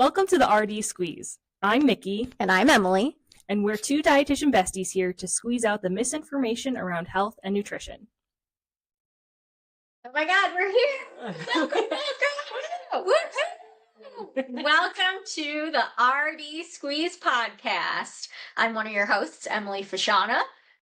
Welcome to the RD Squeeze. I'm Micki. And I'm Emily. And we're two dietitian besties here to squeeze out the misinformation around health and nutrition. Oh my God, we're here. Welcome to the RD Squeeze podcast. I'm one of your hosts, Emily Fashana.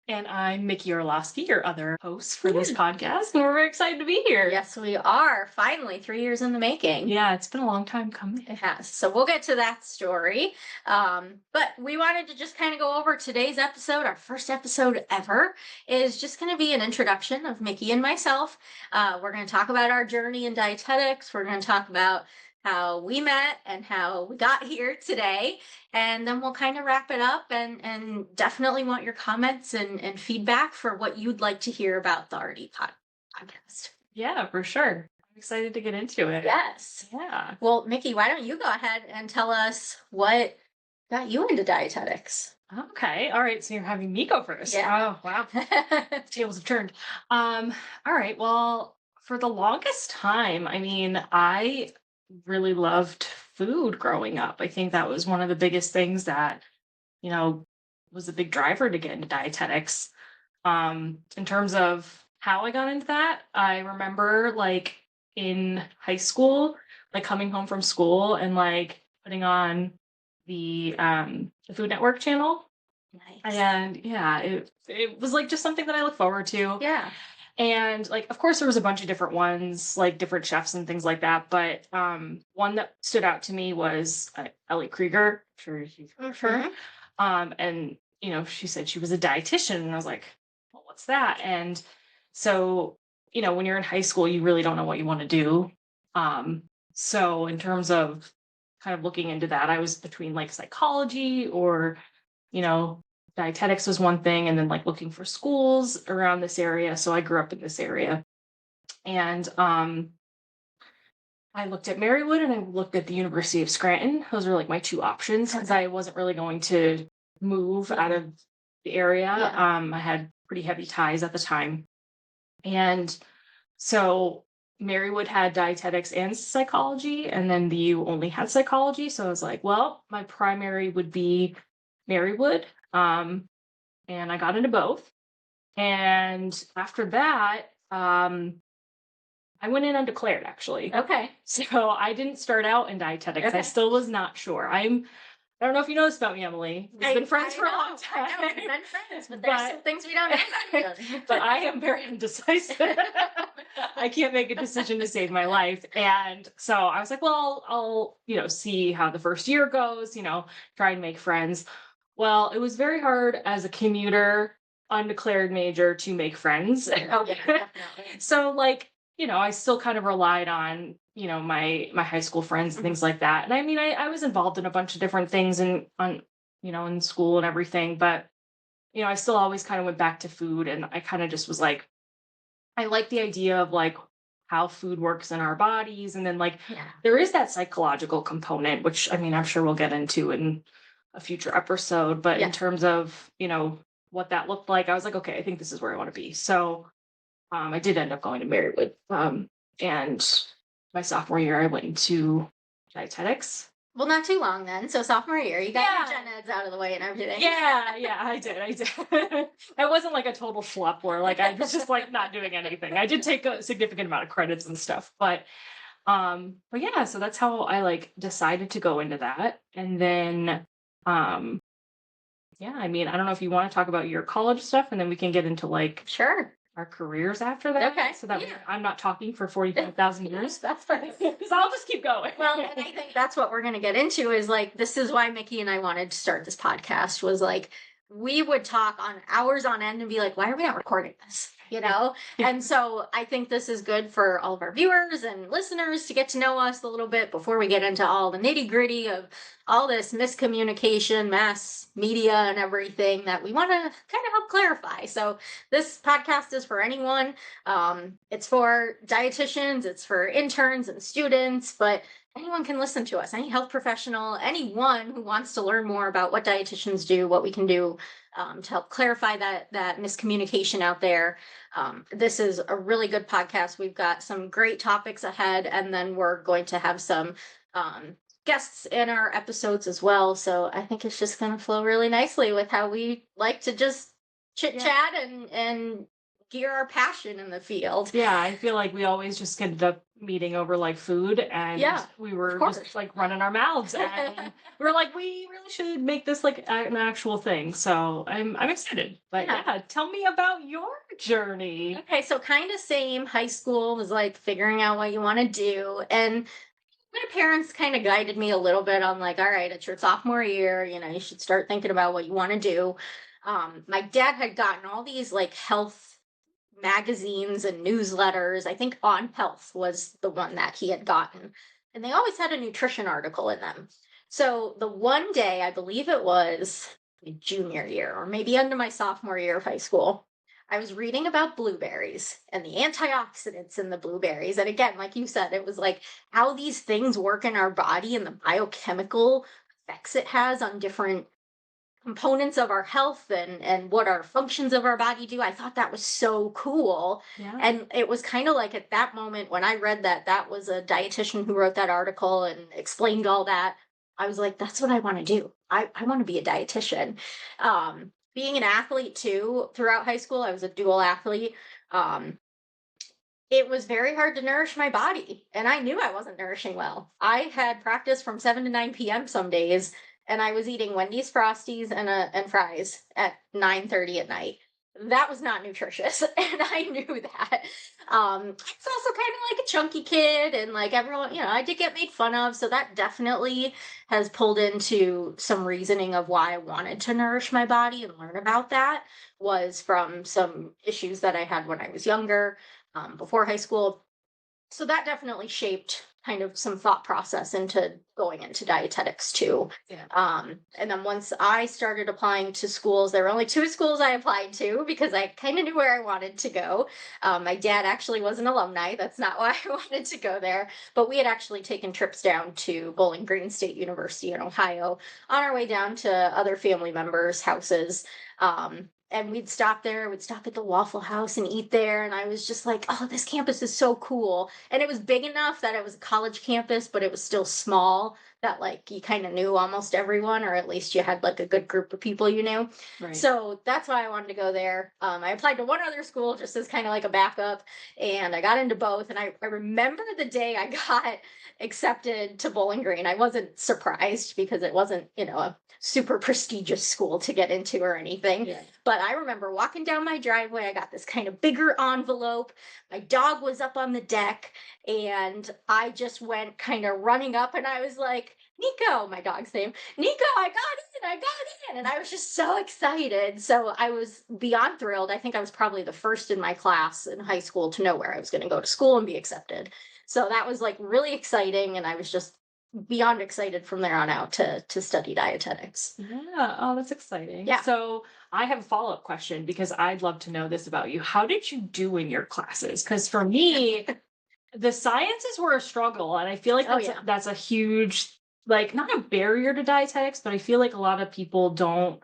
And I'm Micki Orlowski, your other host for this podcast. And we're very excited to be here. Yes, we are. Finally, 3 years in the making. Yeah, it's been a long time coming. It has. So we'll get to that story. But we wanted to just kind of go over today's episode. Our first episode ever is just going to be an introduction of Micki and myself. We're going to talk about our journey in dietetics. We're going to talk about how we met and how we got here today. And then we'll kind of wrap it up and definitely want your comments and feedback for what you'd like to hear about the RD podcast. Yeah, for sure. I'm excited to get into it. Yes. Yeah. Well, Micki, why don't you go ahead and tell us what got you into dietetics? Okay. All right. So you're having me go first. Yeah. Oh, wow. Tables have turned. All right. Well, for the longest time, I really loved food growing up. I think that was one of the biggest things that, was a big driver to get into dietetics. In terms of how I got into that, I remember in high school, coming home from school and putting on the Food Network channel. Nice. And yeah, it was just something that I look forward to. Yeah. And of course there was a bunch of different ones, different chefs and things like that. But one that stood out to me was Ellie Krieger. I'm sure you've heard of her. And she said she was a dietitian, and I was like, well, what's that? And so, when you're in high school, you really don't know what you want to do. So in terms of kind of looking into that, I was between psychology or, dietetics was one thing, and then looking for schools around this area. So I grew up in this area, and I looked at Marywood and I looked at the University of Scranton. Those were my two options because I wasn't really going to move out of the area. Yeah. I had pretty heavy ties at the time, and so Marywood had dietetics and psychology, and then the U only had psychology. So I was like, well, my primary would be Marywood. And I got into both. And after that, I went in undeclared, actually. Okay. So I didn't start out in dietetics. Okay. I still was not sure. I don't know if you know this about me, Emily. We've been friends for a long time. I know, we've been friends, but there's some things we don't know about each other. But I am very indecisive. I can't make a decision to save my life. And so I was like, well, I'll see how the first year goes, try and make friends. Well, it was very hard as a commuter, undeclared major to make friends. Oh, yeah, definitely. So I still kind of relied on, my high school friends and things like that. And I was involved in a bunch of different things in in school and everything, but I still always kind of went back to food, and I kind of just was I like the idea of how food works in our bodies. And then there is that psychological component, which I'm sure we'll get into in a future episode, but in terms of, what that looked like, I was like, okay, I think this is where I want to be. So I did end up going to Marywood. And my sophomore year, I went into dietetics. Well, not too long then. So sophomore year, you got your gen eds out of the way and everything. Yeah, I did. I wasn't a total schlep where I was just not doing anything. I did take a significant amount of credits and stuff, but yeah, so that's how I decided to go into that. And then yeah, I don't know if you want to talk about your college stuff, and then we can get into sure, our careers after that. Okay. So that I'm not talking for 45,000 years. That's fine. Because I'll just keep going. Well, and I think that's what we're going to get into is this is why Micki and I wanted to start this podcast was we would talk on hours on end and be why are we not recording this? Yeah. And so I think this is good for all of our viewers and listeners to get to know us a little bit before we get into all the nitty gritty of all this miscommunication, mass media, and everything that we want to kind of help clarify. So this podcast is for anyone. It's for dietitians, it's for interns and students, but anyone can listen to us, any health professional, anyone who wants to learn more about what dietitians do, what we can do to help clarify that miscommunication out there. This is a really good podcast. We've got some great topics ahead, and then we're going to have some guests in our episodes as well. So I think it's just going to flow really nicely with how we like to just chit chat and gear our passion in the field. Yeah, I feel like we always just ended up meeting over like food, and we were just like running our mouths, and we're like, we really should make this like an actual thing. So I'm excited. But yeah, tell me about your journey. Okay, so kind of same. High school was like figuring out what you want to do, and my parents kind of guided me a little bit on like, all right, it's your sophomore year, you know, you should start thinking about what you want to do. My dad had gotten all these like health magazines and newsletters. I think On Health was the one that he had gotten, and they always had a nutrition article in them. So the one day, I believe it was my junior year or maybe end of my sophomore year of high school, I was reading about blueberries and the antioxidants in the blueberries. And again, like you said, it was like how these things work in our body and the biochemical effects it has on different components of our health and what our functions of our body do. I thought that was so cool. Yeah. And it was kind of like at that moment when I read that that was a dietitian who wrote that article and explained all that, I was like, that's what I want to do. I want to be a dietitian. Being an athlete too, throughout high school, I was a dual athlete. It was very hard to nourish my body, and I knew I wasn't nourishing well. I had practice from 7 to 9 p.m. some days, and I was eating Wendy's Frosties and fries at 9:30 at night. That was not nutritious, and I knew that. I was also kind of like a chunky kid, and like everyone, you know, I did get made fun of, so that definitely has pulled into some reasoning of why I wanted to nourish my body and learn about that was from some issues that I had when I was younger, before high school. So that definitely shaped kind of some thought process into going into dietetics too. And then once I started applying to schools, there were only 2 schools I applied to because I kind of knew where I wanted to go. My dad actually was an alumni. That's not why I wanted to go there. But we had actually taken trips down to Bowling Green State University in Ohio on our way down to other family members' houses. And we'd stop there, we'd stop at the Waffle House and eat there. And I was just like, oh, this campus is so cool. And it was big enough that it was a college campus, but it was still small that like you kind of knew almost everyone, or at least you had like a good group of people you knew. Right. So that's why I wanted to go there. I applied to one other school just as kind of like a backup, and I got into both. And I remember the day I got accepted to Bowling Green. I wasn't surprised because it wasn't, you know, a super prestigious school to get into or anything. But I remember walking down my driveway. I got this kind of bigger envelope. My dog was up on the deck, and I just went kind of running up, and I was like, Nico, my dog's name, Nico, I got in. And I was just so excited. So I was beyond thrilled. I think I was probably the first in my class in high school to know where I was going to go to school and be accepted. So that was like really exciting. And I was just beyond excited from there on out to study dietetics. Yeah. Oh, that's exciting. Yeah. So I have a follow-up question because I'd love to know this about you. How did you do in your classes? Because for me, the sciences were a struggle, and I feel like that's a huge, like, not a barrier to dietetics, but I feel like a lot of people don't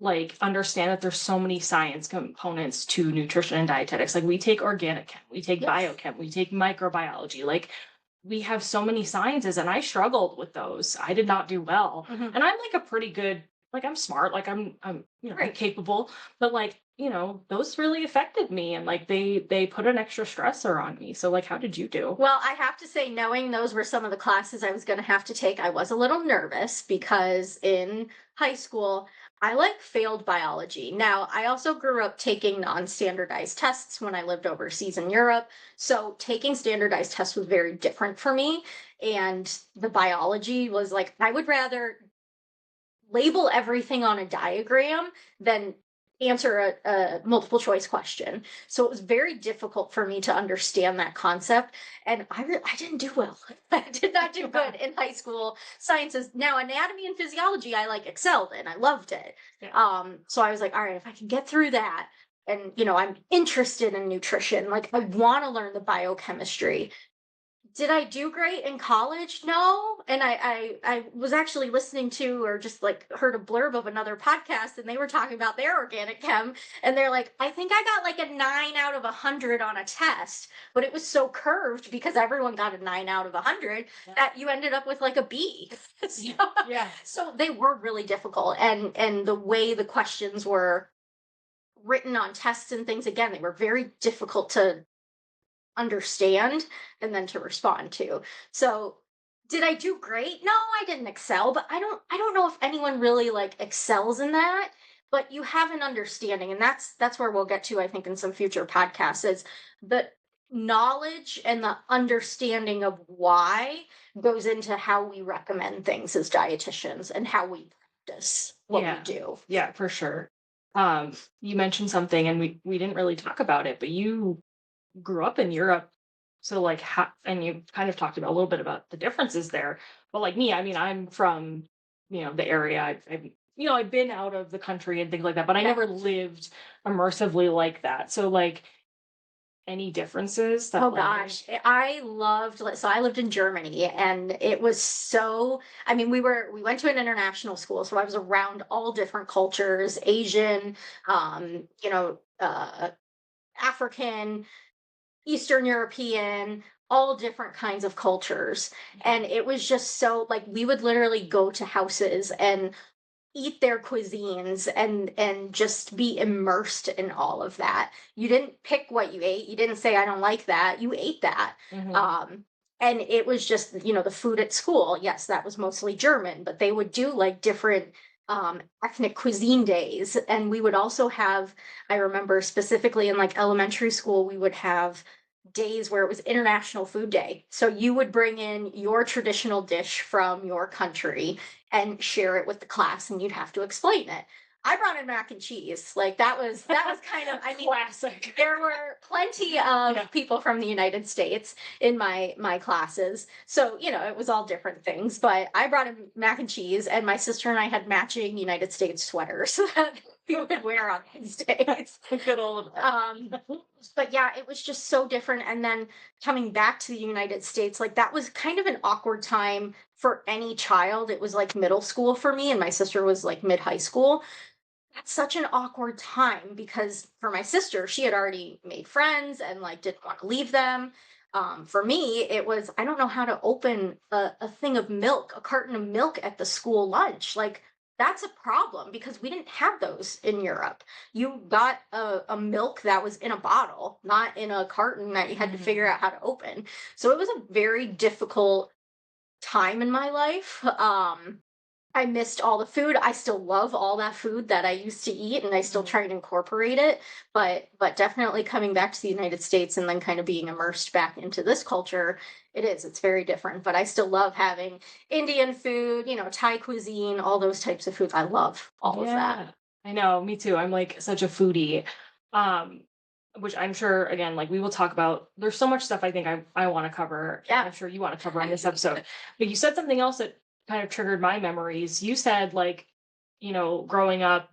like understand that there's so many science components to nutrition and dietetics. Like we take organic chem, we take biochem, we take microbiology. Like we have so many sciences, and I struggled with those. I did not do well. And I'm like a pretty good, like I'm smart, like I'm you know, I'm capable, but like, you know, those really affected me, and like they put an extra stressor on me. So like, how did you do? Well, I have to say, knowing those were some of the classes I was going to have to take, I was a little nervous because in high school, I like failed biology. Now, I also grew up taking non-standardized tests when I lived overseas in Europe. So taking standardized tests was very different for me. And the biology was like, I would rather label everything on a diagram than answer a multiple choice question. So it was very difficult for me to understand that concept. And I didn't do well. I did not do good in high school sciences. Now, anatomy and physiology, I like excelled in. I loved it. So I was like, all right, if I can get through that, and, you know, I'm interested in nutrition, like I want to learn the biochemistry. Did I do great in college? No. And I was actually listening to, or just like heard a blurb of another podcast, and they were talking about their organic chem, and they're like, I think I got like a 9 out of 100 on a test, but it was so curved because everyone got a 9 out of 100 that you ended up with like a B. So, Yeah. so they were really difficult, and the way the questions were written on tests and things, again, they were very difficult to understand and then to respond to. So did I do great? No, I didn't excel, but I don't know if anyone really like excels in that, but you have an understanding, and that's where we'll get to, I think, in some future podcasts, is the knowledge and the understanding of why goes into how we recommend things as dietitians and how we practice what we do. Yeah, for sure. You mentioned something and we didn't really talk about it, but you grew up in Europe. So like and you kind of talked about a little bit about the differences there. But like me, I mean, I'm from, the area. I've been out of the country and things like that, but I Yeah. never lived immersively like that. So like any differences that Oh like gosh, I loved, so I lived in Germany, and it was so, I mean, we went to an international school, so I was around all different cultures, Asian, African, Eastern European, all different kinds of cultures. And it was just so, like, we would literally go to houses and eat their cuisines and just be immersed in all of that. You didn't pick what you ate. You didn't say I don't like that. You ate that. Mhm. And it was just, the food at school. Yes, that was mostly German, but they would do like different ethnic cuisine days. And we would also have, I remember specifically in like elementary school, we would have days where it was International Food Day. So you would bring in your traditional dish from your country and share it with the class, and you'd have to explain it. I brought in mac and cheese. Like that was kind of, I mean, classic. there were plenty of people from the United States in my classes. So, it was all different things, but I brought in mac and cheese, and my sister and I had matching United States sweaters that we would wear on these days. Good old But yeah, it was just so different. And then coming back to the United States, like that was kind of an awkward time for any child. It was like middle school for me, and my sister was like mid high school. That's such an awkward time because for my sister, she had already made friends and like didn't want to leave them. For me, it was, I don't know how to open a thing of milk, a carton of milk at the school lunch. Like, that's a problem because we didn't have those in Europe. You got a milk that was in a bottle, not in a carton that you had to figure out how to open. So it was a very difficult time in my life. I missed all the food. I still love all that food that I used to eat, and I still try and incorporate it. But definitely coming back to the United States and then kind of being immersed back into this culture, it's very different. But I still love having Indian food, Thai cuisine, all those types of foods. I love all of that. I know, me too. I'm like such a foodie. Um, which I'm sure again, like we will talk about. There's so much stuff I think I want to cover. Yeah. I'm sure you want to cover on this episode. But you said something else that kind of triggered my memories. You said like, growing up,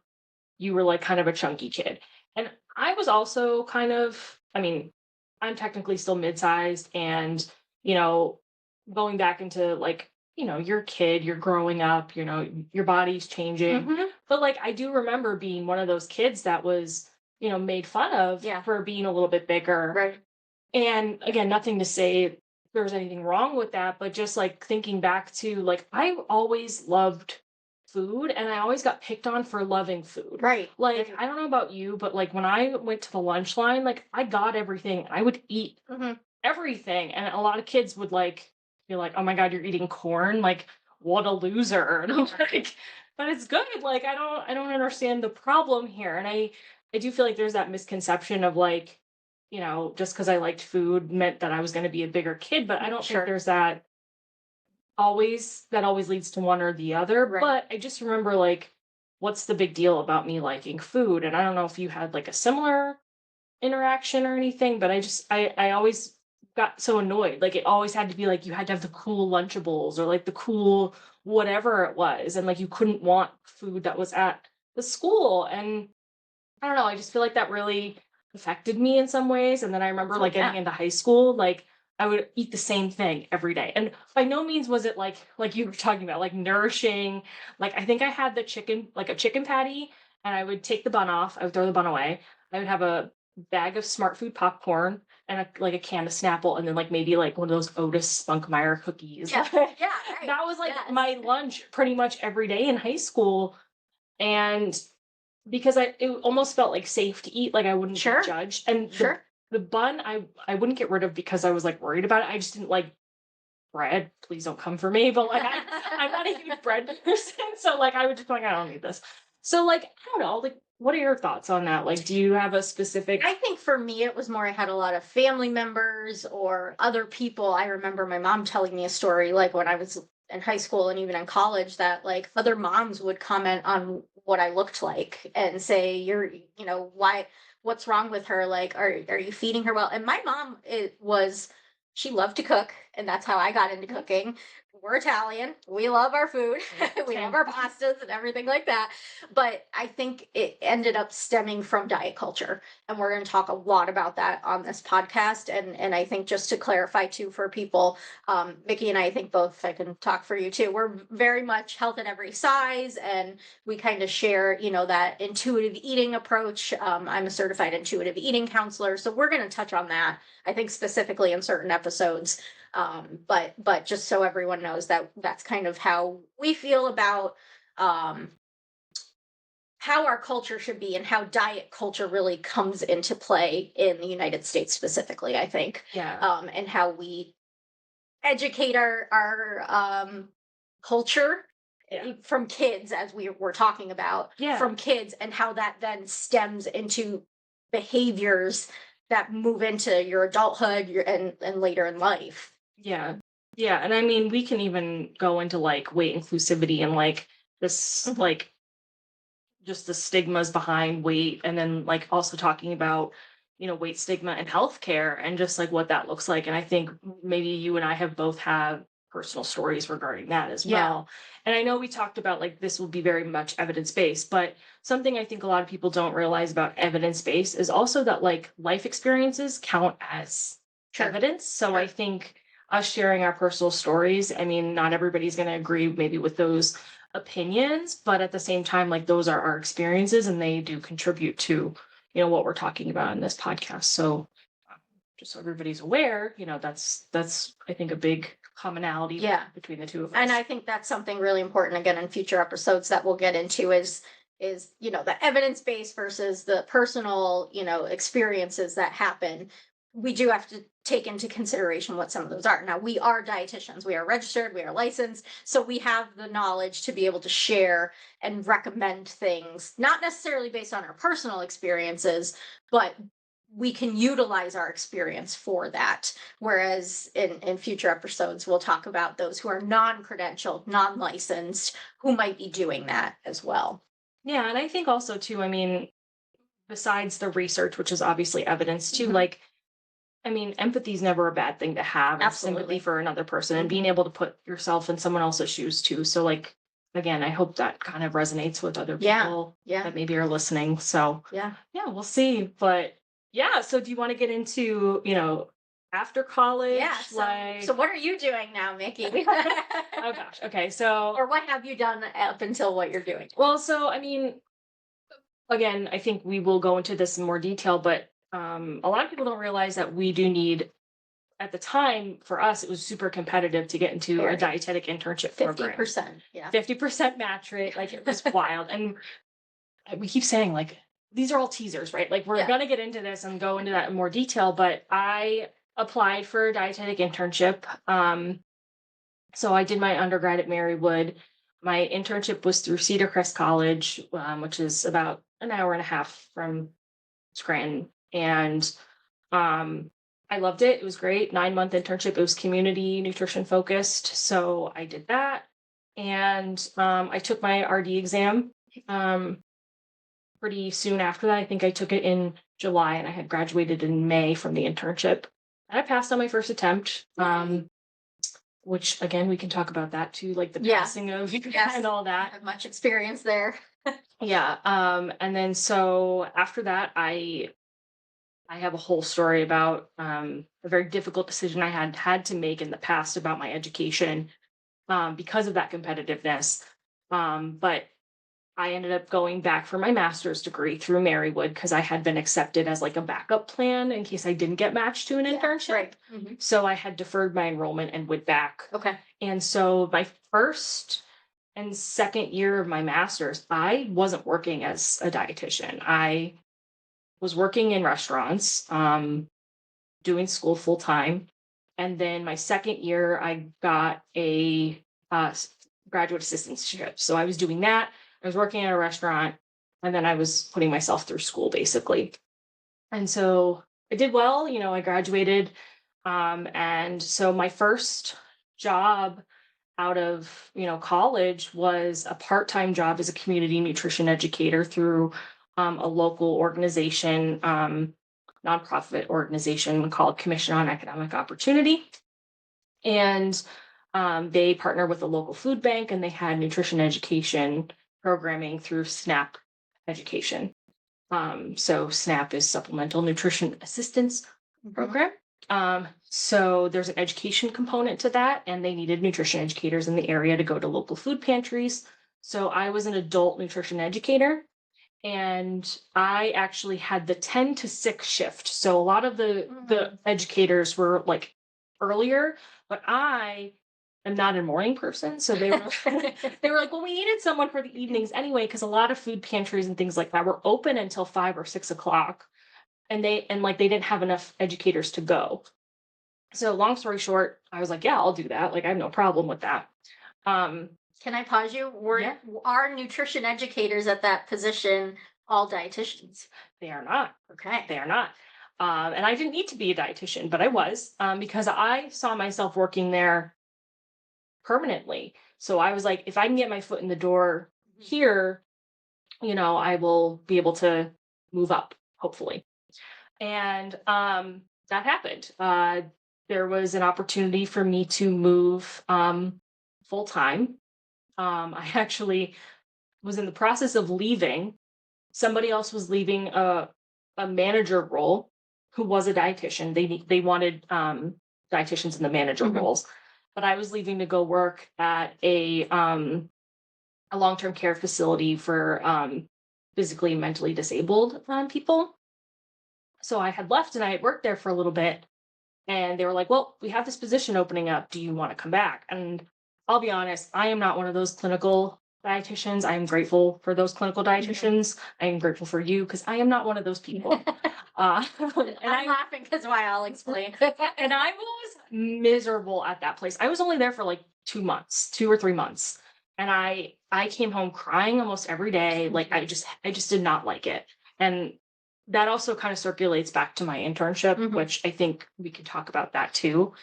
you were like kind of a chunky kid. And I was also kind of, I mean, I'm technically still mid-sized and, you know, going back into like, you're a kid, you're growing up, your body's changing. Mhm. But like I do remember being one of those kids that was, made fun of Yeah. for being a little bit bigger. Right. And again, nothing to say there's anything wrong with that, but just like thinking back to like I always loved food and I always got picked on for loving food. Right. Like Right. I don't know about you, but like when I went to the lunch line, like I got everything. I would eat Mhm. everything. And a lot of kids would like be like, "Oh my god, you're eating corn? Like what a loser." And I'm like, "But it's good. Like I don't understand the problem here." And I do feel like there's that misconception of like, just because I liked food meant that I was going to be a bigger kid, but I don't Sure. think there's that always leads to one or the other. Right. But I just remember like, what's the big deal about me liking food? And I don't know if you had like a similar interaction or anything, but I always got so annoyed. Like it always had to be like you had to have the cool Lunchables or like the cool whatever it was, and like you couldn't want food that was at the school. And I don't know, I just feel like that really affected me in some ways. And then I remember Oh, like getting yeah. into high school, like I would eat the same thing every day. And by no means was it like you were talking about, like nourishing. Like I think I had the chicken, like a chicken patty, and I would take the bun off. I would throw the bun away. I would have a bag of Smart Food popcorn and like a can of Snapple, and then like maybe like one of those Otis Spunkmeyer cookies. Yeah. Yeah. Right. That was like Yes. my lunch pretty much every day in high school. And because it almost felt like safe to eat, like I wouldn't Sure. be judged. And Sure. the bun I wouldn't get rid of because I was like worried about it. I just didn't like bread. Please don't come for me. But like I'm not a huge bread person. So like I would just be like, I don't need this. So like, I don't know, like what are your thoughts on that? Like, do you have a specific I think for me, it was more I had a lot of family members or other people. I remember my mom telling me a story, like when I was in high school and even in college, that like other moms would comment on what I looked like and say, why, what's wrong with her? Like, are you feeding her well? And my mom, she loved to cook, and that's how I got into cooking. We're Italian. We love our food. We love our pastas and everything like that. But I think it ended up stemming from diet culture. And we're going to talk a lot about that on this podcast. And I think just to clarify too for people, Micki and I think both, I can talk for you too, we're very much health at every size. And we kind of share, that intuitive eating approach. I'm a certified intuitive eating counselor. So we're going to touch on that, I think specifically in certain episodes. But just so everyone knows that that's kind of how we feel about how our culture should be and how diet culture really comes into play in the United States specifically, I think. Yeah. And how we educate our culture from kids, as we were talking about, from kids, and how that then stems into behaviors that move into your adulthood and later in life. Yeah. Yeah. And I mean, we can even go into like weight inclusivity and like this, like just the stigmas behind weight. And then like also talking about, weight stigma and healthcare and just like what that looks like. And I think maybe you and I have both have personal stories regarding that as well. And I know we talked about like this will be very much evidence based, but something I think a lot of people don't realize about evidence based is also that like life experiences count as evidence. So I think us sharing our personal stories, I mean, not everybody's going to agree maybe with those opinions, but at the same time, like those are our experiences and they do contribute to, what we're talking about in this podcast. So just so everybody's aware, that's I think a big commonality between the two of us. And I think that's something really important again in future episodes that we'll get into is the evidence-based versus the personal, experiences that happen. We do have to take into consideration what some of those are. Now, we are dietitians. We are registered. We are licensed. So we have the knowledge to be able to share and recommend things, not necessarily based on our personal experiences, but we can utilize our experience for that. Whereas in future episodes, we'll talk about those who are non-credentialed, non-licensed, who might be doing that as well. Yeah. And I think also too, I mean, besides the research, which is obviously evidence too, like, I mean, empathy is never a bad thing to have. Absolutely. Sympathy for another person and being able to put yourself in someone else's shoes too. So like, again, I hope that kind of resonates with other people that maybe are listening. So yeah, we'll see. But yeah, so do you want to get into, after college? Yeah. So what are you doing now, Micki? Oh gosh. Okay. So, or what have you done up until what you're doing? Well, so, I mean, again, I think we will go into this in more detail, but a lot of people don't realize that we do need, at the time for us, it was super competitive to get into a dietetic internship 50%, program. 50%, 50% match rate. Like it was wild. And we keep saying like, these are all teasers, right? Like we're going to get into this and go into that in more detail, but I applied for a dietetic internship. So I did my undergrad at Marywood. My internship was through Cedar Crest College, which is about an hour and a half from Scranton. And I loved it. It was great. 9-month internship. It was community nutrition focused. So I did that. And I took my RD exam pretty soon after that. I think I took it in July and I had graduated in May from the internship. And I passed on my first attempt. Which again, we can talk about that too, like the passing of and all that. I have much experience there. And then so after that, I I have a whole story about a very difficult decision I had to make in the past about my education because of that competitiveness. But I ended up going back for my master's degree through Marywood because I had been accepted as like a backup plan in case I didn't get matched to an internship. Right. Mm-hmm. So I had deferred my enrollment and went back. Okay. And so my first and second year of my master's, I wasn't working as a dietitian. I was working in restaurants, doing school full time. And then my second year, I got a graduate assistantship. So I was doing that. I was working at a restaurant, and then I was putting myself through school basically. And so I did well. I graduated. And so my first job out of college was a part-time job as a community nutrition educator through a local organization, nonprofit organization called Commission on Economic Opportunity. And they partner with a local food bank, and they had nutrition education programming through SNAP education. So SNAP is Supplemental Nutrition Assistance Program. So there's an education component to that, and they needed nutrition educators in the area to go to local food pantries. So I was an adult nutrition educator, and I actually had the 10 to 6 shift. So a lot of the educators were like earlier, but I am not a morning person. So they were they were like, well, we needed someone for the evenings anyway, because a lot of food pantries and things like that were open until 5 or 6 o'clock. And they didn't have enough educators to go. So long story short, I was like, yeah, I'll do that. Like, I have no problem with that. Can I pause you? Are nutrition educators at that position all dietitians? They are not. Okay. They are not. And I didn't need to be a dietitian, but I was, because I saw myself working there permanently. So I was like, if I can get my foot in the door here, I will be able to move up, hopefully. And that happened. There was an opportunity for me to move full time. I actually was in the process of leaving. Somebody else was leaving a manager role who was a dietitian. They wanted dietitians in the manager roles, but I was leaving to go work at a long-term care facility for physically and mentally disabled people. So I had left and I had worked there for a little bit, and they were like, well, we have this position opening up. Do you want to come back? And I'll be honest, I am not one of those clinical dietitians. I am grateful for those clinical dietitians. I am grateful for you because I am not one of those people. And I'm laughing because why? I'll explain. And I was miserable at that place. I was only there for like 2 or 3 months. And I came home crying almost every day. Like I just did not like it. And that also kind of circulates back to my internship, which I think we could talk about that too.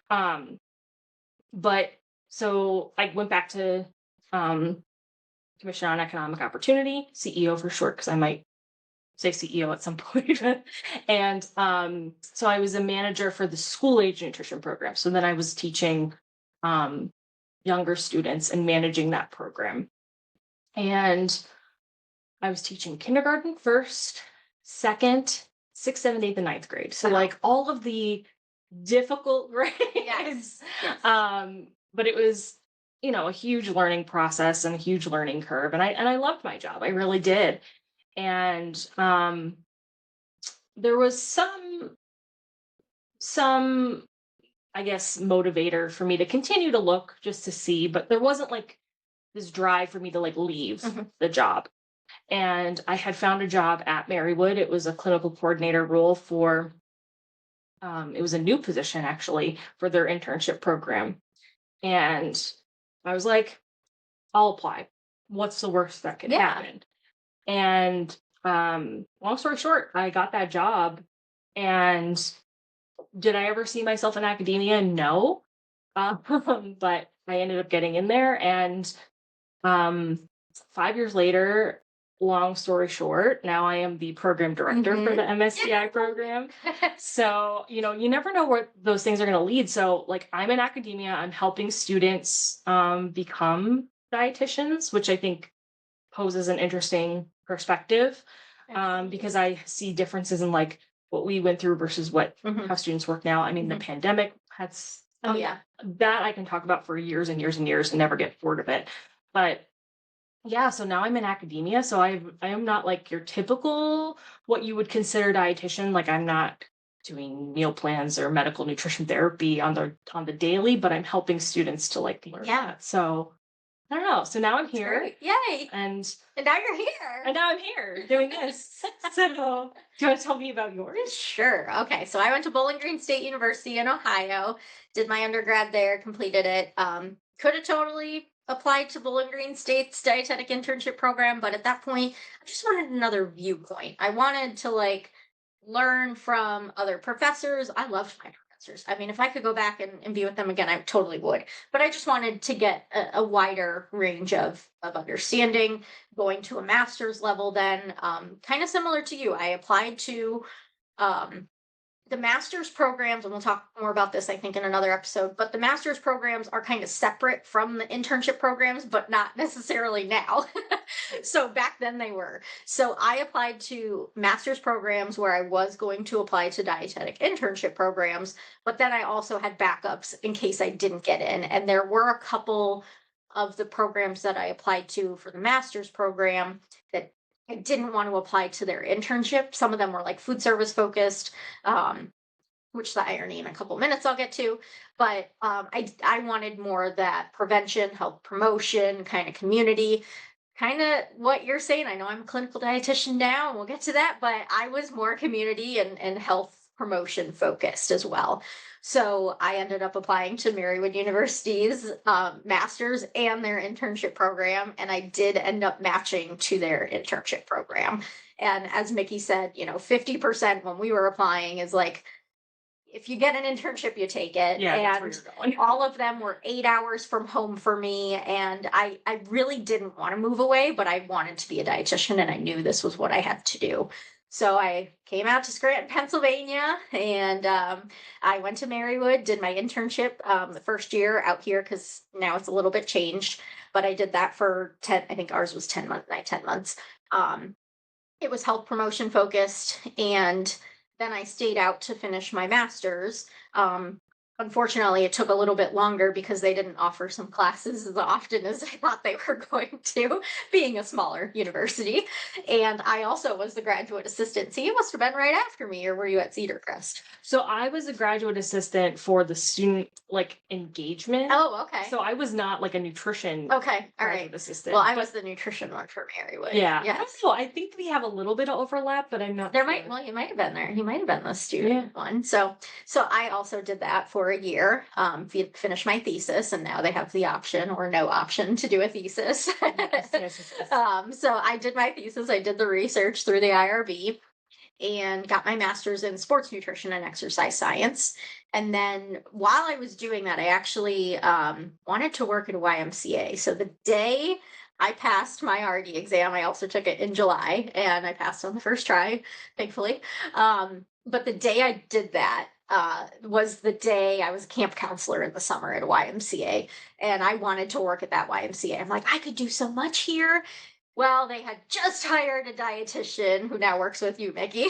But so I went back to Commission on Economic Opportunity, CEO for short, because I might say CEO at some point. And so I was a manager for the school age nutrition program. So then I was teaching younger students and managing that program. And I was teaching kindergarten first, second, 6th, 7th, 8th, and 9th grade. So like all of the difficult grades. Yes. But it was, a huge learning process and a huge learning curve. And I loved my job. I really did. And there was some, I guess, motivator for me to continue to look just to see, but there wasn't like this drive for me to like leave the job. And I had found a job at Marywood. It was a clinical coordinator role for, it was a new position actually for their internship program. And I was like, I'll apply. What's the worst that could happen? And long story short, I got that job. And did I ever see myself in academia? No. But I ended up getting in there. And 5 years later, long story short, now I am the program director for the MSDI program. So, you never know where those things are going to lead. So like I'm in academia, I'm helping students become dietitians, which I think poses an interesting perspective because I see differences in like what we went through versus what Mhm. how students work now. I mean, the Mhm. pandemic has, I Oh mean, yeah. that I can talk about for years and years and years and never get bored of it. But yeah, so now I'm in academia, so I am not like your typical what you would consider dietitian. Like I'm not doing meal plans or medical nutrition therapy on the daily, but I'm helping students to like learn Yeah. that. So I don't know. So now I'm That's here great. Yay. and And now you're here. now I'm here doing this. So do you want to tell me about yours? Sure. Okay. So I went to Bowling Green State University in Ohio, did my undergrad there, completed it. Could have totally applied to Bowling Green State's dietetic internship program, but at that point, I just wanted another viewpoint. I wanted to like learn from other professors. I loved my professors. I mean, if I could go back and be with them again, I totally would. But I just wanted to get a wider range of understanding, going to a master's level then, kind of similar to you. I applied to um, the master's programs, and we'll talk more about this, I think, in another episode, but the master's programs are kind of separate from the internship programs, but not necessarily now. So back then they were. So I applied to master's programs where I was going to apply to dietetic internship programs, but then I also had backups in case I didn't get in. And there were a couple of the programs that I applied to for the master's program that I didn't want to apply to their internship. Some of them were like food service focused, um, which the irony in a couple minutes I'll get to. But I wanted more of that prevention, health promotion, kind of community, kind of what you're saying. I know I'm a clinical dietitian now, and we'll get to that, but I was more community and health promotion focused as well. So I ended up applying to Marywood University's master's and their internship program, and I did end up matching to their internship program. And as Micki said, 50% when we were applying is like, if you get an internship, you take it. Yeah, that's where And you're going. all of them were 8 hours from home for me. And I really didn't want to move away, but I wanted to be a dietitian and I knew this was what I had to do. So I came out to Scranton, Pennsylvania, and I went to Marywood, did my internship the first year out here because now it's a little bit changed. But I did that for 10, I think ours was 10 months, 10 months. Um, it was health promotion focused, and then I stayed out to finish my master's. Unfortunately, it took a little bit longer because they didn't offer some classes as often as I thought they were going to, being a smaller university. And I also was the graduate assistant. So you must have been right after me, or were you at Cedar Crest? So I was a graduate assistant for the student like engagement. Oh, okay. So I was not like a nutrition Okay, all right. graduate assistant. Well, I was the nutrition one for Marywood. Yeah. I Yes. don't know. I think we have a little bit of overlap, but I'm not There sure. might, well, you might have been there. You might have been the student one. So I also did that for a year, finished my thesis, and now they have the option or no option to do a thesis. Yes. So I did my thesis. I did the research through the IRB and got my master's in sports nutrition and exercise science. And then while I was doing that, I actually wanted to work at a YMCA. So the day I passed my RD exam, I also took it in July, and I passed on the first try, thankfully. But the day I did that was the day I was a camp counselor in the summer at a YMCA, and I wanted to work at that YMCA. I'm like, I could do so much here. Well, they had just hired a dietitian who now works with you, Micki.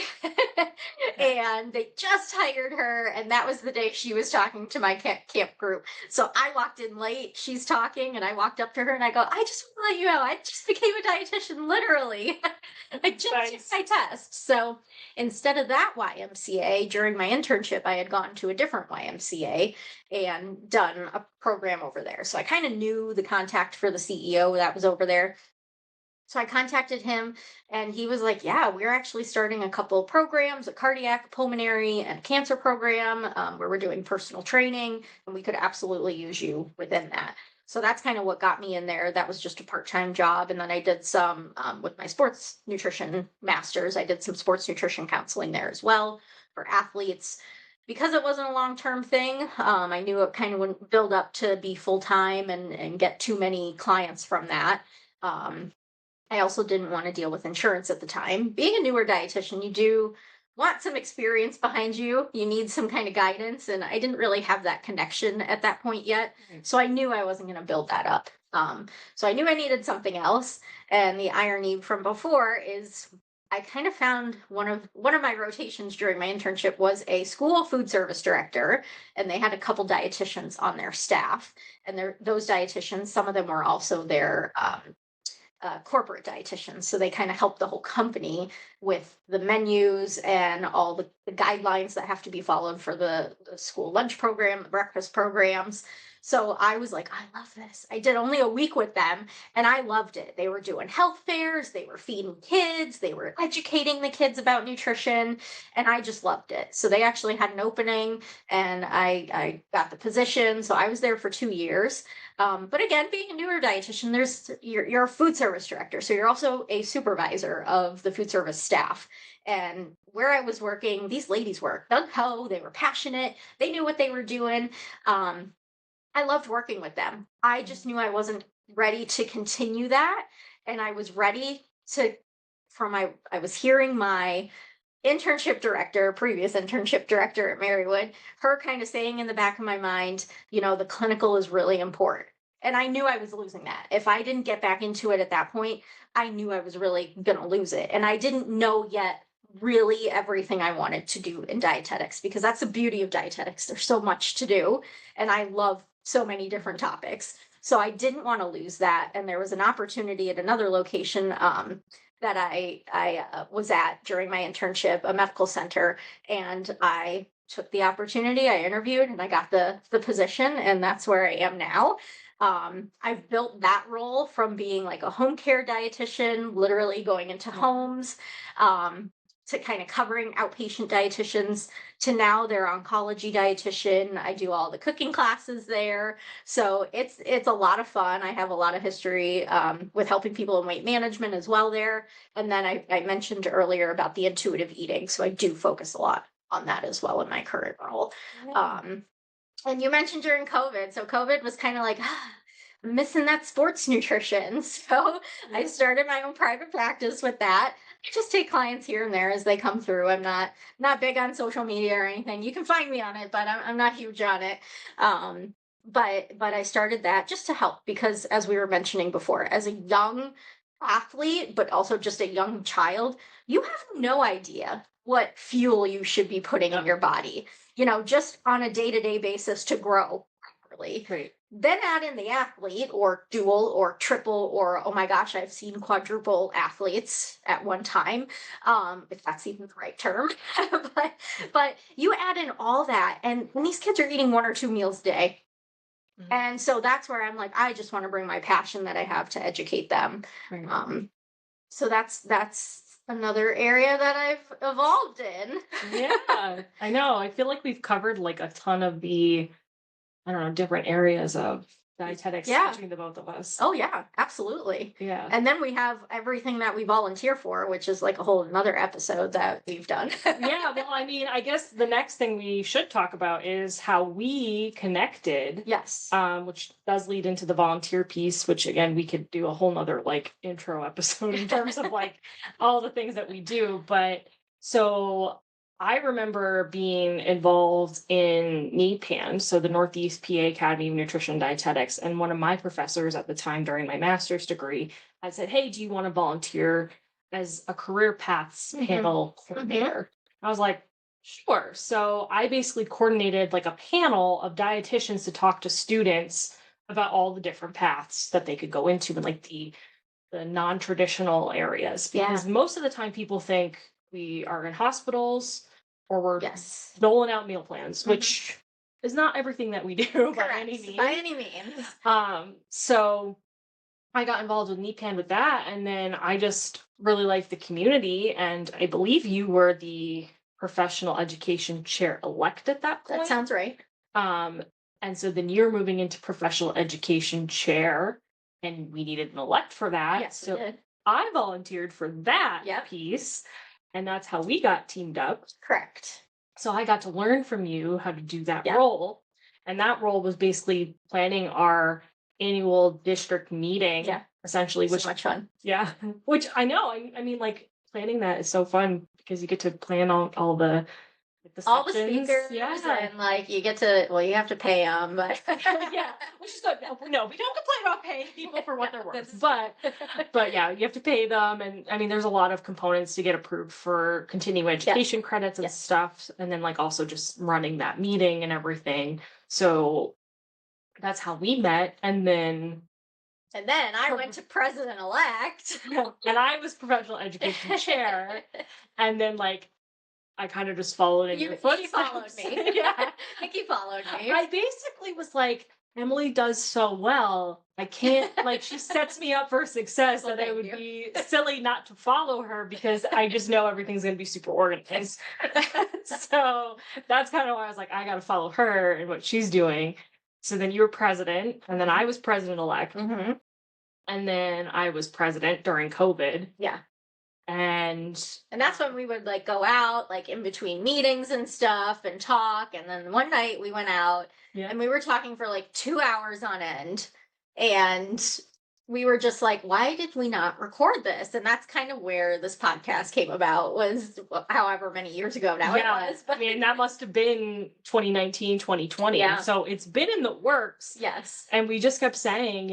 And they just hired her, and that was the day she was talking to my camp group. So I walked in late, she's talking, and I walked up to her and I go, I just want to let you know, I just became a dietitian, literally. I just took my test. So instead of that YMCA, during my internship, I had gone to a different YMCA and done a program over there. So I kind of knew the contact for the CEO that was over there. So I contacted him, and he was like, yeah, we're actually starting a couple of programs, a cardiac, pulmonary, and a cancer program, where we're doing personal training, and we could absolutely use you within that. So that's kind of what got me in there. That was just a part-time job. And then I did some, with my sports nutrition masters, I did some sports nutrition counseling there as well for athletes. Because it wasn't a long-term thing, I knew it kind of wouldn't build up to be full-time and get too many clients from that. I also didn't want to deal with insurance at the time. Being a newer dietitian, you do want some experience behind you. You need some kind of guidance, and I didn't really have that connection at that point yet. So I knew I wasn't going to build that up. So I knew I needed something else. And the irony from before is I kind of found one of my rotations during my internship was a school food service director, and they had a couple dietitians on their staff. And those dietitians, some of them were also their corporate dietitians. So they kind of help the whole company with the menus and all the guidelines that have to be followed for the school lunch program, the breakfast programs. So I was like, I love this. I did only a week with them and I loved it. They were doing health fairs, they were feeding kids, they were educating the kids about nutrition, and I just loved it. So they actually had an opening and I got the position. So I was there for 2 years. But again, being a newer dietitian, you're a food service director, so you're also a supervisor of the food service staff. And where I was working, these ladies were gung ho. They were passionate. They knew what they were doing. I loved working with them. I just knew I wasn't ready to continue that, and I was ready to. I was hearing my previous internship director at Marywood, her kind of saying in the back of my mind, the clinical is really important. And I knew I was losing that. If I didn't get back into it at that point, I knew I was really going to lose it. And I didn't know yet really everything I wanted to do in dietetics, because that's the beauty of dietetics. There's so much to do, and I love so many different topics. So I didn't want to lose that. And there was an opportunity at another location that I was at during my internship, a medical center, and I took the opportunity. I interviewed and I got the position, and that's where I am now. I've built that role from being like a home care dietitian, literally going into homes, to kind of covering outpatient dietitians, to now they're oncology dietitian. I do all the cooking classes there. So it's a lot of fun. I have a lot of history with helping people in weight management as well there. And then I mentioned earlier about the intuitive eating. So I do focus a lot on that as well in my current role. And you mentioned during COVID. So COVID was kind of like, missing that sports nutrition. So I started my own private practice with that. I just take clients here and there as they come through. I'm not big on social media or anything. You can find me on it, but I'm not huge on it. But I started that just to help, because as we were mentioning before, as a young athlete, but also just a young child, you have no idea what fuel you should be putting in your body, just on a day-to-day basis to grow properly. Right. Then add in the athlete, or dual or triple, or oh my gosh, I've seen quadruple athletes at one time, if that's even the right term. but you add in all that, and when these kids are eating 1 or 2 meals a day, and so that's where I'm like, I just want to bring my passion that I have to educate them. Right. So that's another area that I've evolved in. Yeah, I know. I feel like we've covered like a ton of the, I don't know, different areas of dietetics between the both of us. Oh yeah, absolutely. Yeah. And then we have everything that we volunteer for, which is like a whole another episode that we've done. Yeah, well, I mean, I guess the next thing we should talk about is how we connected. Yes. Which does lead into the volunteer piece, which again, we could do a whole nother like intro episode in terms of like all the things that we do. But so I remember being involved in NEPAN, so the Northeast PA Academy of Nutrition and Dietetics, and one of my professors at the time during my master's degree had said, hey, do you want to volunteer as a career paths panel coordinator? I was like, sure. So I basically coordinated like a panel of dietitians to talk to students about all the different paths that they could go into in like the non-traditional areas, because most of the time people think we are in hospitals or we're doling out meal plans, which is not everything that we do by any means. By any means. So I got involved with NEPAN with that, and then I just really liked the community, and I believe you were the professional education chair-elect at that point. That sounds right. And so then you're moving into professional education chair, and we needed an elect for that. Yes, so we did. I volunteered for that piece, and that's how we got teamed up. Correct. So I got to learn from you how to do that role, and that role was basically planning our annual district meeting, essentially. So much fun. Yeah, which I know. I mean, like planning that is so fun because you get to plan all the the all the sections. speakers, Yeah. and like you get to, well, you have to pay them, but Yeah, which is good. No, we don't complain about paying people for what they're worth, that's- but yeah, you have to pay them, and I mean, there's a lot of components to get approved for continuing education credits and Yes. stuff, and then like also just running that meeting and everything. So that's how we met, and then I went to president-elect. and I was professional education chair, and then like I kind of just followed in your You footsteps. followed me. Yeah. Micki followed me. I basically was like, Emily does so well. I can't, like, she sets me up for success, Well, and it thank would you. be silly not to follow her because I just know everything's going to be super organized. So that's kind of why I was like, I got to follow her and what she's doing. So then you were president, and then I was president elect, Mm-hmm. and then I was president during COVID. Yeah. And that's when we would like go out like in between meetings and stuff and talk. And then one night we went out and we were talking for like 2 hours on end. And we were just like, why did we not record this? And that's kind of where this podcast came about, was however many years ago now it was. But I mean, that must have been 2019, 2020. Yeah. So it's been in the works. Yes. And we just kept saying,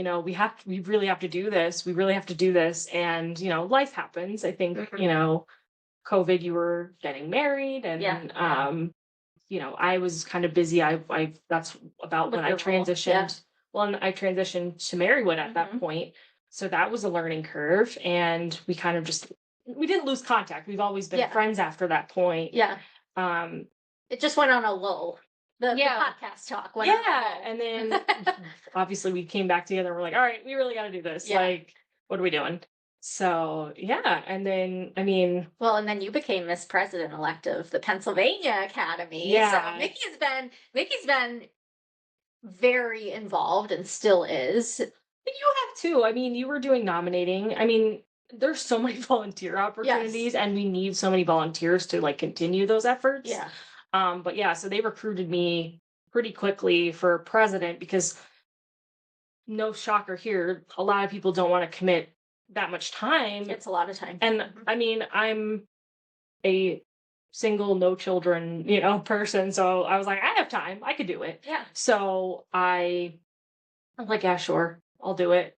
we really have to do this. We really have to do this. And, life happens. I think, COVID, you were getting married, and, I was kind of busy. I that's about when I transitioned. Yeah. Well, and I transitioned to Marywood at that point. So that was a learning curve. And we kind of we didn't lose contact. We've always been friends after that point. Yeah. It just went on a lull. The podcast talk went on a lull. And then obviously we came back together and we're like, all right, we really got to do this. Yeah. Like, what are we doing? So, yeah. And then, well, and then you became Miss President-elect of the Pennsylvania Academy. Yeah. So Micki's been very involved and still is. You have too. You were doing nominating. There's so many volunteer opportunities, and we need so many volunteers to like continue those efforts. Yeah. But yeah, so they recruited me pretty quickly for president because, no shocker here, a lot of people don't want to commit that much time. It's a lot of time. And I'm a single, no children, person. So I was like, I have time. I could do it. Yeah. So I'm like, yeah, sure, I'll do it.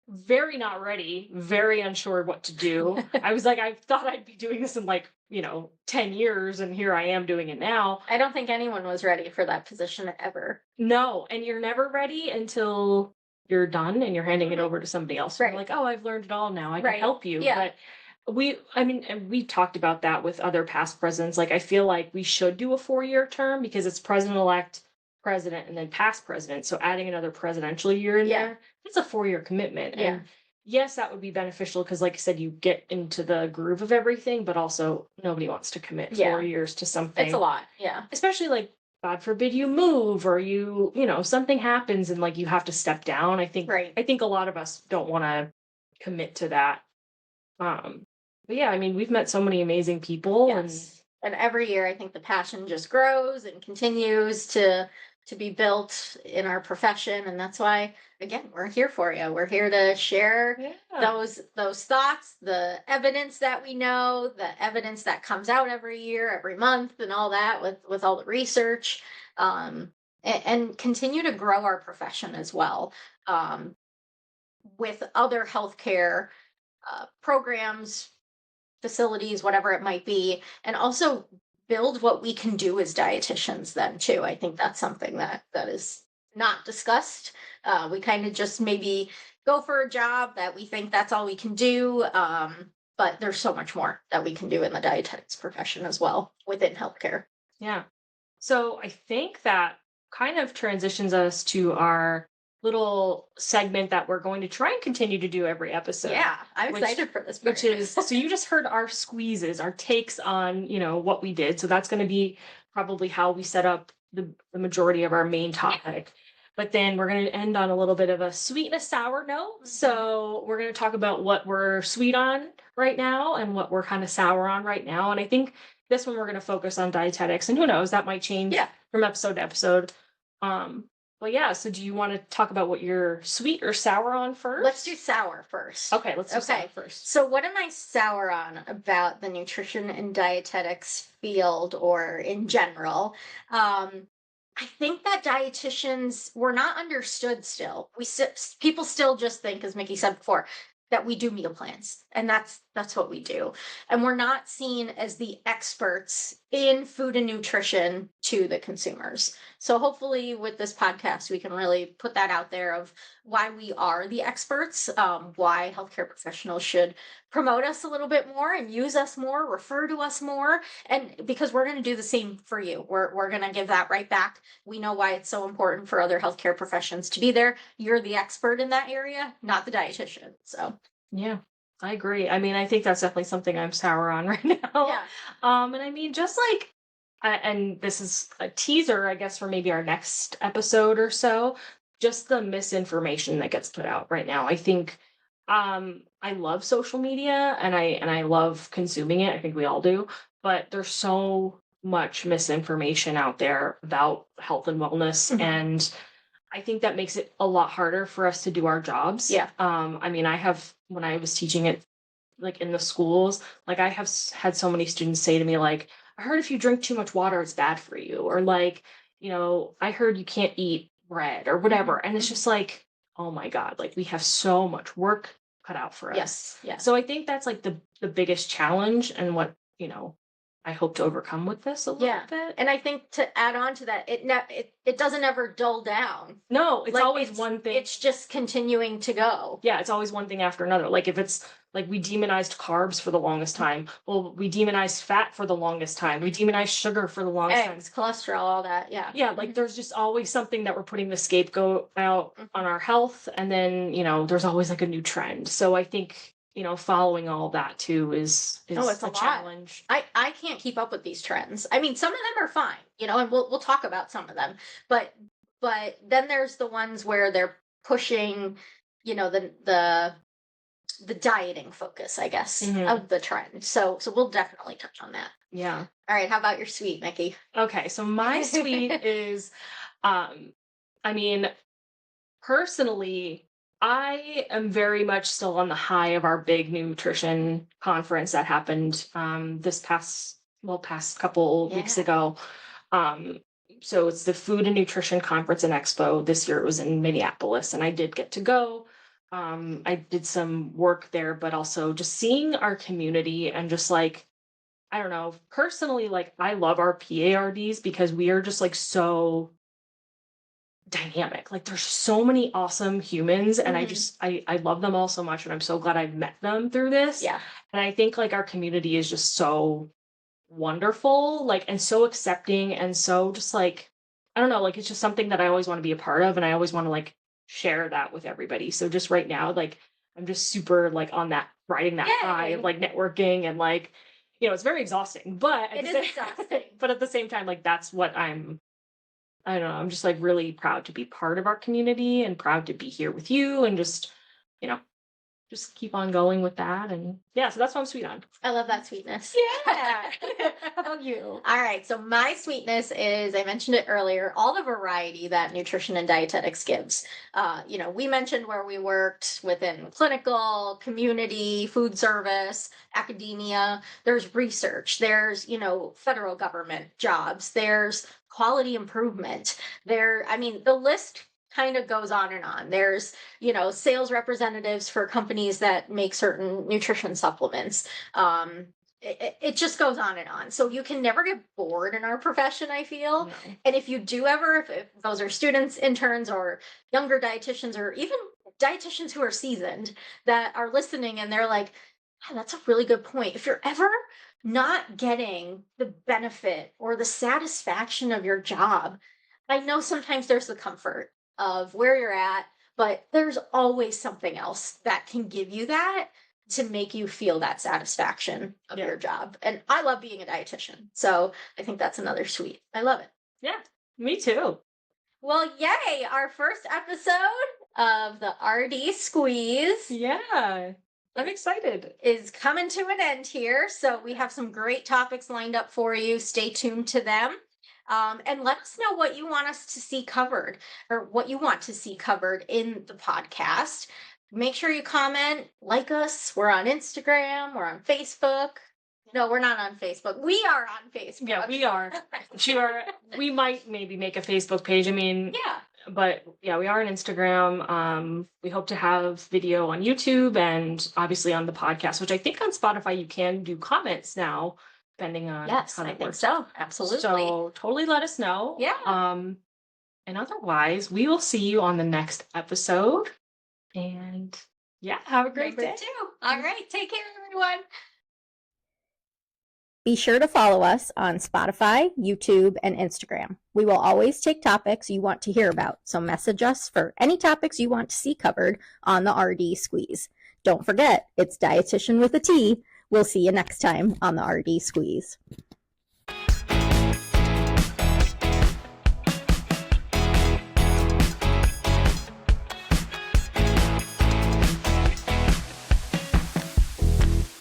Very not ready, very unsure what to do. I was like, I thought I'd be doing this in 10 years, and here I am doing it now. I don't think anyone was ready for that position ever. No, and you're never ready until you're done and you're handing it over to somebody else. Right. You're like, oh, I've learned it all now. I can help you. Yeah. But we talked about that with other past presidents. Like, I feel like we should do a 4-year term because it's president-elect, president, and then past president. So adding another presidential year in there, that's a 4-year commitment. Yeah. And yes, that would be beneficial because, like I said, you get into the groove of everything, but also nobody wants to commit 4 years to something. It's a lot. Yeah. Especially like, God forbid you move or something happens and like you have to step down. I think a lot of us don't want to commit to that. But yeah, we've met so many amazing people. Yes. And every year I think the passion just grows and continues to be built in our profession. And that's why, again, we're here for you. We're here to share those thoughts, the evidence that we know, the evidence that comes out every year, every month, and all that with all the research, and continue to grow our profession as well, with other healthcare programs, facilities, whatever it might be, and also build what we can do as dietitians then too. I think that's something that is not discussed. We kind of just maybe go for a job that we think that's all we can do. But there's so much more that we can do in the dietetics profession as well within healthcare. Yeah. So I think that kind of transitions us to our little segment that we're going to try and continue to do every episode. Yeah, I'm excited for this part. Which is, so you just heard our squeezes, our takes on, what we did. So that's going to be probably how we set up the majority of our main topic. Yeah. But then we're going to end on a little bit of a sweet and a sour note. Mm-hmm. So we're going to talk about what we're sweet on right now and what we're kind of sour on right now. And I think this one we're going to focus on dietetics. And who knows, that might change from episode to episode. Well, yeah. So do you want to talk about what you're sweet or sour on first? Let's do sour first. Okay, let's do sour first. So what am I sour on about the nutrition and dietetics field or in general? I think that dietitians were not understood still. People still just think, as Micki said before, that we do meal plans, and that's what we do. And we're not seen as the experts in food and nutrition to the consumers. So hopefully with this podcast, we can really put that out there of why we are the experts, why healthcare professionals should promote us a little bit more and use us more, refer to us more. And because we're going to do the same for you, we're going to give that right back. We know why it's so important for other healthcare professions to be there. You're the expert in that area, not the dietitian. So yeah, I agree. I mean, I think that's definitely something I'm sour on right now. yeah. And I mean, just like, and this is a teaser, I guess, for maybe our next episode or so, just the misinformation that gets put out right now. I think, I love social media and I love consuming it. I think we all do, but there's so much misinformation out there about health and wellness. Mhm. And I think that makes it a lot harder for us to do our jobs. Yeah. I mean, when I was teaching it like in the schools, like I have had so many students say to me, like, I heard if you drink too much water, it's bad for you. Or like, I heard you can't eat bread or whatever. And it's just like, oh my God, like we have so much work cut out for us. Yes. Yeah. So I think that's like the biggest challenge and what, I hope to overcome with this a little bit. And I think to add on to that, it doesn't ever dull down. No, it's Like, always one thing. It's just continuing to go. Yeah, it's always one thing after another. Like if it's like we demonized carbs for the longest time. Well, we demonized fat for the longest time. We demonized sugar for the longest time. Eggs, cholesterol, all that. Yeah. Yeah, like there's just always something that we're putting the scapegoat out on our health. And then, there's always like a new trend. So I think, following all that too is it's a challenge. I can't keep up with these trends. I mean, some of them are fine, and we'll talk about some of them. But then there's the ones where they're pushing, the dieting focus, I guess, of the trend. So we'll definitely touch on that. Yeah. All right. How about your sweet, Micki? Okay. So my sweet is, I mean, personally, I am very much still on the high of our big nutrition conference that happened this past couple weeks ago. So it's the Food and Nutrition Conference and Expo. This year it was in Minneapolis, and I did get to go. I did some work there, but also just seeing our community and just like, I don't know, personally, like I love our PARDs because we are just like so dynamic. Like there's so many awesome humans and I love them all so much, and I'm so glad I've met them through this. Yeah. And I think like our community is just so wonderful, like, and so accepting and so just like, I don't know, like it's just something that I always want to be a part of, and I always want to like share that with everybody. So just right now, like I'm just super like on that, riding that high of like networking and like, it's very exhausting, but it is exhausting. But at the same time, like that's what I don't know, I'm just like really proud to be part of our community and proud to be here with you and just, just keep on going with that. And yeah, so that's what I'm sweet on. I love that sweetness. Yeah. How about you? All right. So my sweetness is, I mentioned it earlier, all the variety that nutrition and dietetics gives. We mentioned where we worked within clinical, community, food service, academia. There's research. There's, federal government jobs. There's quality improvement. The list kind of goes on and on. There's, sales representatives for companies that make certain nutrition supplements. It just goes on and on. So you can never get bored in our profession, I feel. No. And if you do ever, if those are students, interns, or younger dietitians, or even dietitians who are seasoned that are listening and they're like, oh, that's a really good point. If you're ever not getting the benefit or the satisfaction of your job, I know sometimes there's the comfort of where you're at, but there's always something else that can give you that to make you feel that satisfaction of your job. And I love being a dietitian. So I think that's another sweet. I love it. Yeah, me too. Well, yay, our first episode of the RD Squeeze. Yeah, I'm excited. Is coming to an end here. So we have some great topics lined up for you. Stay tuned to them. And let us know what you want us to see covered or what you want to see covered in the podcast. Make sure you comment, like us. We're on Instagram, we're on Facebook. No, we're not on Facebook. We are on Facebook. Yeah, we are. Sure. We might maybe make a Facebook page. I mean, Yeah. but yeah, we are on Instagram. We hope to have video on YouTube and obviously on the podcast, which I think on Spotify you can do comments now, depending on Yes, how I that think works. so. Absolutely. So totally let us know. Yeah. And otherwise, we will see you on the next episode. And yeah, have a great day. All right. Take care, everyone. Be sure to follow us on Spotify, YouTube, and Instagram. We will always take topics you want to hear about, so message us for any topics you want to see covered on the RD Squeeze. Don't forget, it's Dietitian with a T. We'll see you next time on the RD Squeeze.